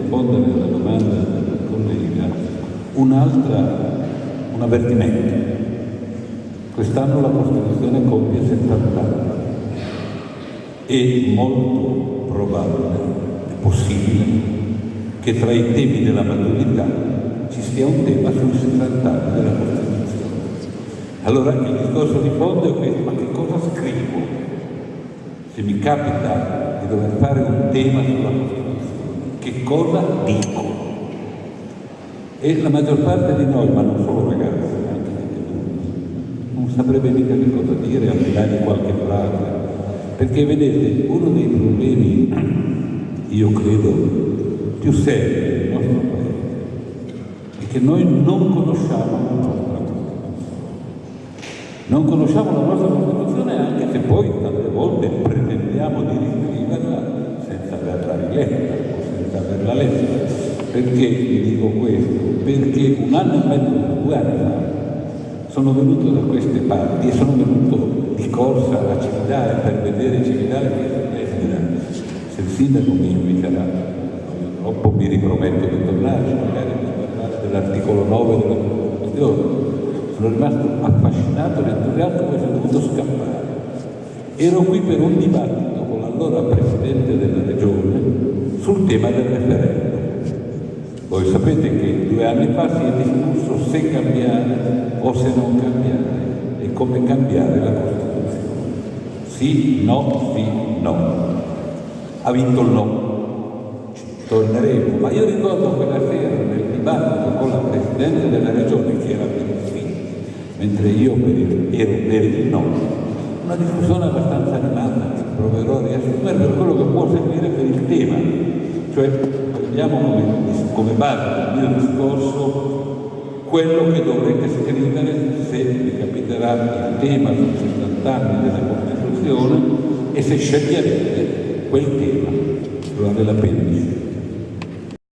rispondere alla domanda del collega, un avvertimento. Quest'anno la Costituzione compie 70 anni. È molto probabile, è possibile, che tra i temi della maturità ci sia un tema sui 60 anni della Costituzione. Allora il discorso di fondo è questo: ma che cosa scrivo? Se mi capita di dover fare un tema sulla Costituzione, che cosa dico? E la maggior parte di noi, ma non solo ragazzi, anche adulti, non saprebbe mica che cosa dire, al di là di qualche frase. Perché vedete, uno dei problemi, io credo, più seri del nostro Paese è che noi non conosciamo la nostra Costituzione. Non conosciamo la nostra Costituzione, anche se poi tante volte pretendiamo di riscriverla senza averla riletta o senza averla letta. Perché vi dico questo? Perché 1 anno e mezzo, 2 anni fa, sono venuto da queste parti e sono venuto di corsa a Cividale per vedere Cividale che se il sindaco mi inviterà, troppo mi riprometto di tornare, magari per parlare dell'articolo 9 della Costituzione. Sono rimasto affascinato e entusiasta, poi sono dovuto scappare. Ero qui per un dibattito con l'allora Presidente della Regione sul tema del referendum. Voi sapete che 2 anni fa si è discusso se cambiare o se non cambiare e come cambiare la Costituzione. Sì, no, sì, no. Ha vinto il no. Ci torneremo. Ma io ricordo quella sera nel dibattito con la Presidente della Regione, che era per il sì, mentre io ero per il no, una discussione abbastanza animata che proverò a riassumere per quello che può servire per il tema. Cioè, prendiamo come base del mio discorso quello che dovrete scrivere se vi capiterà il tema sui 70 anni della Costituzione e se sceglierete quel tema. Lo vale la pena.